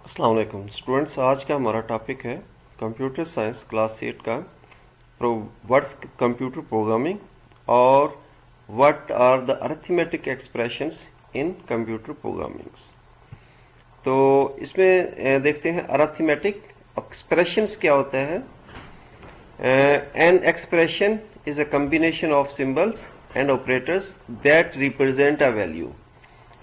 अस्सलाम वालेकुम स्टूडेंट्स। आज का हमारा टॉपिक है कंप्यूटर साइंस क्लास 8 का व्हाट्स कंप्यूटर प्रोग्रामिंग और what are the arithmetic expressions in computer programmings. तो इसमें देखते हैं अरिथमेटिक एक्सप्रेशंस क्या होता है। An expression is a combination of symbols and operators that represent a value.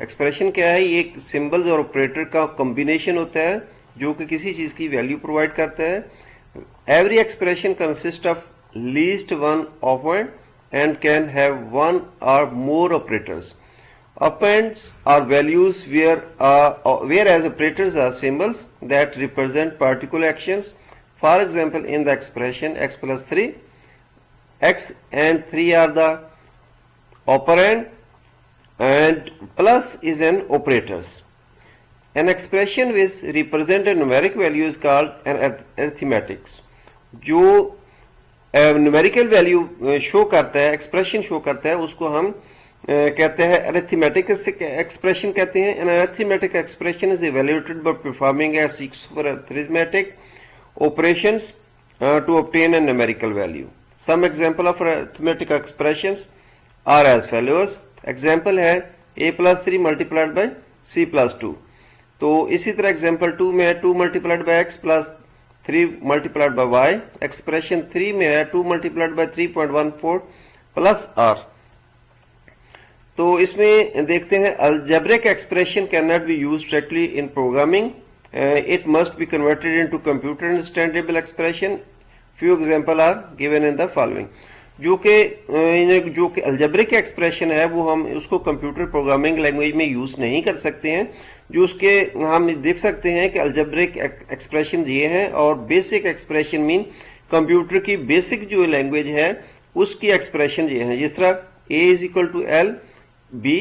Expression क्या है? ये सिंबल्स और ऑपरेटर का कॉम्बिनेशन होता है जो कि किसी चीज की वैल्यू प्रोवाइड करता है। Every expression consist of least one operand and can have one और मोर operators. Operands are values whereas operators are symbols that represent particular actions. For example, in the expression x plus 3, x and 3 are the operand and plus is an operators. An expression which represent a numeric value is called an arithmetics. जो numerical value show करता है, expression show करता है, उसको हम कहते हैं arithmetic expression कहते हैं। An arithmetic expression is evaluated by performing a sequence of arithmetic operations to obtain a numerical value. Some example of arithmetic expressions are as follows. Example है a plus 3 multiplied by c plus 2। तो इसी तरह example 2 में है 2 multiplied by x plus 3 multiplied by y। Expression 3 में है 2 multiplied by 3.14 plus r। तो इसमें देखते हैं algebraic expression can not be used directly in programming, it must be converted into computer understandable expression. Few example are given in the following. जो कि algebraic expression है वो हम उसको कंप्यूटर प्रोग्रामिंग लैंग्वेज में यूज नहीं कर सकते हैं। जो उसके हम देख सकते हैं कि अलजेब्रिक एक्सप्रेशन ये हैं और बेसिक एक्सप्रेशन मीन कंप्यूटर की बेसिक जो लैंग्वेज है उसकी एक्सप्रेशन ये है। जिस तरह a is equal to L B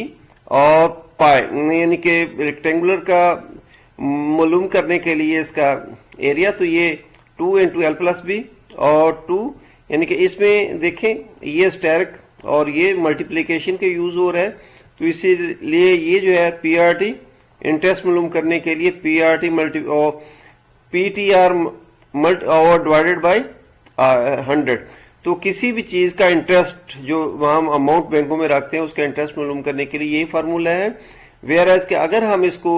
और पाई यानी कि रेक्टेंगुलर का मालूम करने के लिए इसका एरिया, तो ये 2 इंटू एल प्लस बी और 2 यानी कि इसमें देखें ये स्टैक और ये मल्टीप्लिकेशन के यूज हो रहा है। तो इसीलिए ये जो है पीआरटी इंटरेस्ट मालूम करने के लिए पीआरटी मल्टी और पीटीआर और डिवाइडेड बाय 100। तो किसी भी चीज का इंटरेस्ट जो हम अमाउंट बैंकों में रखते हैं उसका इंटरेस्ट मालूम करने के लिए यही फार्मूला है। वेयर एज कि अगर हम इसको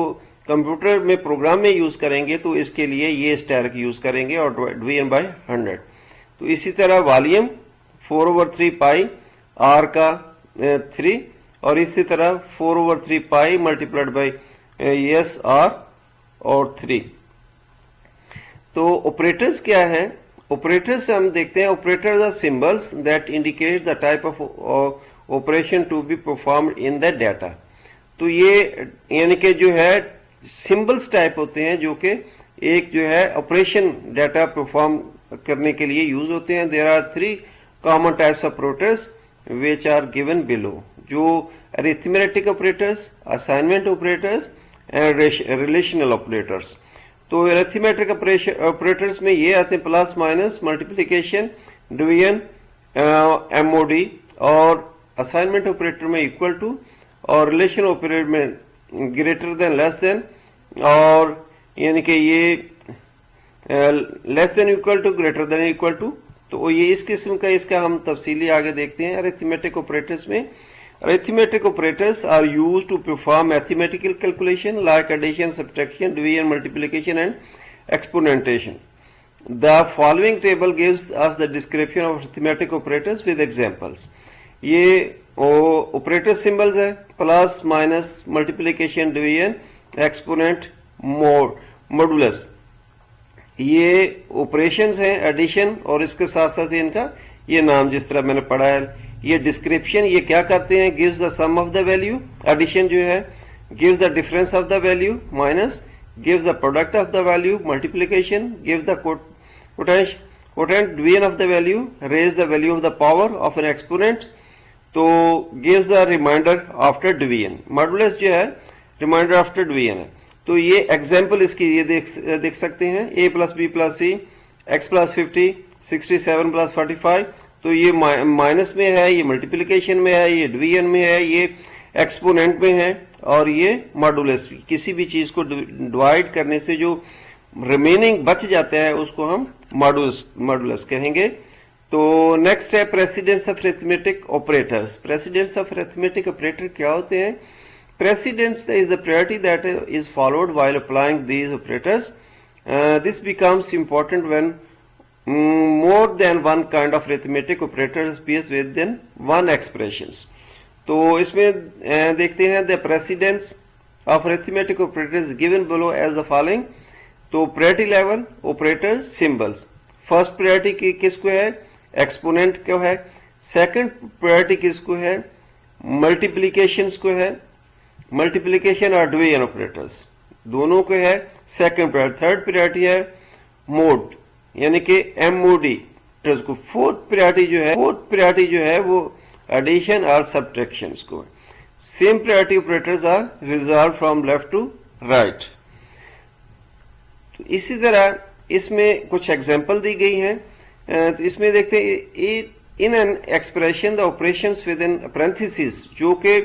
कंप्यूटर में प्रोग्राम में यूज करेंगे तो इसके लिए ये स्टैक यूज करेंगे और डिवीजन बाय 100। तो इसी तरह वॉल्यूम 4/3 पाई आर का 3 और इसी तरह 4/3 pi multiplied by S R और 3। तो ऑपरेटर्स क्या है? ऑपरेटर्स हम देखते हैं operators are symbols that indicate the type of operation to be performed in the data. तो ये यानी कि जो है सिंबल्स टाइप होते हैं जो कि एक जो है ऑपरेशन डाटा परफॉर्म करने के लिए यूज होते हैं। There are 3 common types of operators which are given below, जो arithmetic operators, assignment operators and relational operators. तो अरिथमेटिक ऑपरेटर्स में ये आते हैं plus minus multiplication division MOD, और असाइनमेंट ऑपरेटर में इक्वल टू, और रिलेशन ऑपरेटर में ग्रेटर देन लेस देन, और यानी कि ये less than equal to greater than equal to. तो ये इस किस्म का इसका हम तफसीली आगे देखते हैं। अरिथमेटिक ऑपरेटर्स में arithmetic operators are used to perform mathematical calculation like addition, subtraction, division, multiplication and exponentation. The following table gives us the description of arithmetic operators with examples. ये ऑपरेटर सिंबल्स है plus minus multiplication division exponent modulus. ये operations हैं addition और इसके साथ साथ इनका ये नाम जिस तरह मैंने पढ़ा है। ये डिस्क्रिप्शन ये क्या करते हैं? Gives the sum of the value, addition जो है gives the difference of the value, minus gives the product of the value, multiplication gives the quotient division of the value, raise the value of the power of an exponent, तो gives the reminder after division. Modulus जो है reminder after division है। तो ये example इसकी ये देख सकते हैं a plus B plus C, X plus 50, 67 plus 45। तो ये माइनस में है, ये मल्टीप्लिकेशन में है, ये डिवीजन में है, ये एक्सपोनेंट में है और ये मॉडुलस, किसी भी चीज को डिवाइड करने से जो रिमेनिंग बच जाता है उसको हम मॉडुलस कहेंगे। तो नेक्स्ट है precedence of arithmetic operators. Precedence of arithmetic operator क्या होते हैं? Precedence is the priority that is followed while applying these operators. This becomes important when more than one kind of arithmetic operator appears within one expressions. तो इसमें देखते हैं the precedence of arithmetic operators given below as the following. तो priority level operator symbols. First priority की किसको है? Exponent को है। Second priority किसको है? Multiplications को है। मल्टीप्लीकेशन और डिवीजन ऑपरेटर्स दोनों को है सेकंड प्रायोरिटी। थर्ड प्रायोरिटी है मोड यानी कि एमओडी को। फोर्थ प्रायोरिटी जो है वो एडिशन और सब्ट्रैक्शन को है। Same priority operators are resolve from left to right. तो इसी तरह इसमें कुछ एग्जांपल दी गई हैं। तो इसमें देखते हैं in an expression the operations with in parenthesis, जो कि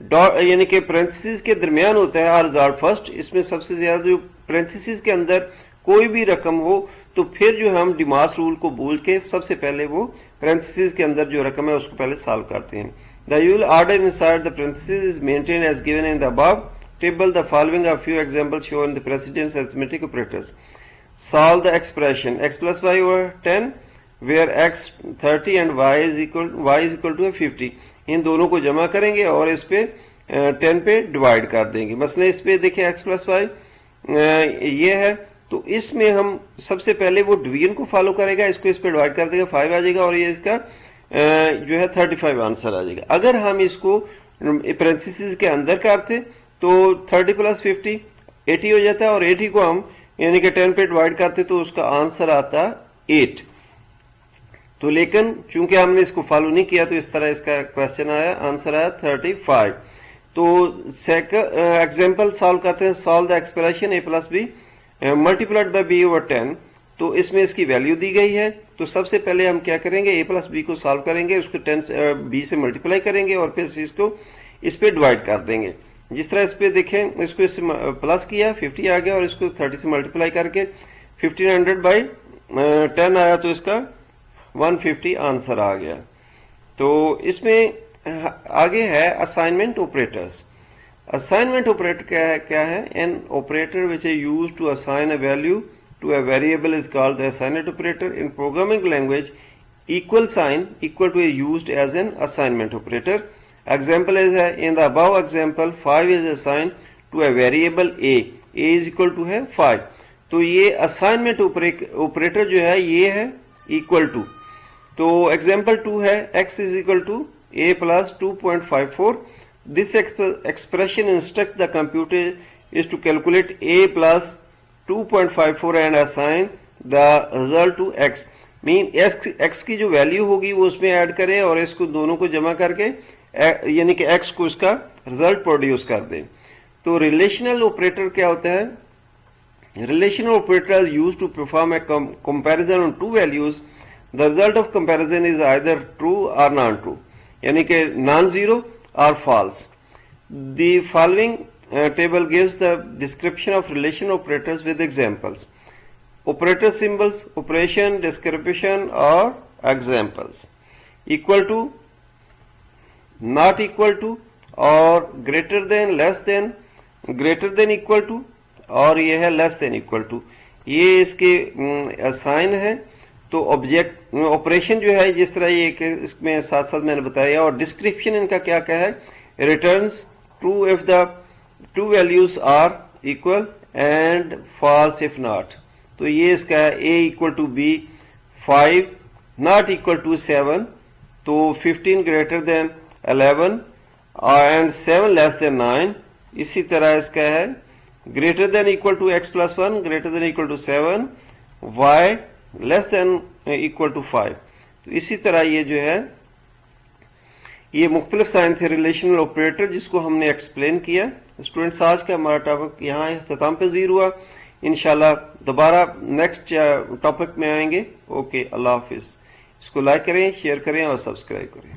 यानी कि पैरेंथेसिस के दरमियान होता है, आर रिजॉल्व फर्स्ट। इसमें सबसे ज्यादा जो पैरेंथेसिस के अंदर कोई भी रकम हो तो फिर जो हम डिमास रूल को भूल के सबसे पहले वो पैरेंथेसिस के अंदर जो रकम है उसको पहले सॉल्व करते हैं। The usual order inside the parenthesis is maintained as given in the above table. The following are few examples show in the precedence arithmetic operators. Solve the expression x plus y over 10 where x 30 and y is equal to 50। इन दोनों को जमा करेंगे और इस पे 10 पे divide कर देंगे। मसलन इस पे देखिए x plus y ये है, तो इसमें हम सबसे पहले वो डिवीजन को फॉलो करेगा, इसको इस पे डिवाइड कर देगा, 5 आ जाएगा और ये इसका जो है 35 आंसर आ जाएगा। अगर हम इसको पैरेंथेसिस के अंदर करते तो 30 प्लस 50 80 हो जाता है और 80 को हम यानी कि 10 पे डिवाइड करते तो उसका आंसर आता 8। तो लेकिन चूंकि हमने इसको फॉलो नहीं किया तो इस तरह इसका क्वेश्चन आया, आंसर आया 35। तो सेकंड एग्जांपल सॉल्व करते हैं। Solve the expression a plus B multiplied by b over 10। तो इसमें इसकी वैल्यू दी गई है, तो सबसे पहले हम क्या करेंगे, a प्लस बी को सॉल्व करेंगे, उसको 10 b से मल्टीप्लाई करेंगे और फिर इसको इस पे डिवाइड कर देंगे। जिस तरह इस पे देखें, इसको इससे प्लस किया 50 आ गया और इसको 30 से मल्टीप्लाई करके 1500 बाई 10 आया तो इसका 150 आंसर आ गया। तो इसमें आगे है असाइनमेंट ऑपरेटर्स। असाइनमेंट ऑपरेटर क्या है? An operator which is used to assign a value to a variable is called the assignment operator. In programming language, equal sign equal to is used as an assignment operator. Example is in the above example 5 is assigned to a variable a is equal to है 5। तो ये assignment operator जो है ये है equal to। तो example 2 है x is equal to a plus 2.54। This expression instructs the computer is to calculate a plus 2.54 and assign the result to x। Mean x की जो वैल्यू होगी वो उसमें ऐड करें और इसको दोनों को जमा करके यानी कि x को इसका रिजल्ट प्रोड्यूस कर दें। तो रिलेशनल ऑपरेटर क्या होता है? Relational operator used to perform a comparison on two values. The result of comparison is either true और नॉन ट्रू, यानी कि नॉन जीरो और false. The following table gives the description of relation operators with examples. Operator symbols, operation, description or examples. Equal to, not equal to और greater than, less than, greater than equal to और ये है less than equal to। ये इसके assign है। तो object operation जो है जिस तरह ये इसमें साथ साथ मैंने बताया, और डिस्क्रिप्शन इनका क्या क्या है? Returns true if the two values are equal and false if not। तो ये इसका है a equal to b 5 not equal to 7, तो 15 greater than 11 and 7 less than 9। इसी तरह इसका है greater than equal to x plus 1 greater than equal to 7 y less than equal to 5। तो इसी तरह ये जो है ये मुख्तलिफ साइन थे रिलेशनल ऑपरेटर जिसको हमने एक्सप्लेन किया। स्टूडेंट्स आज का हमारा टॉपिक यहाँ इख्तिताम पज़ीर हुआ। इंशाल्लाह दोबारा नेक्स्ट टॉपिक में आएंगे। ओके, अल्लाह हाफिज। इसको लाइक करें, शेयर करें और सब्सक्राइब करें।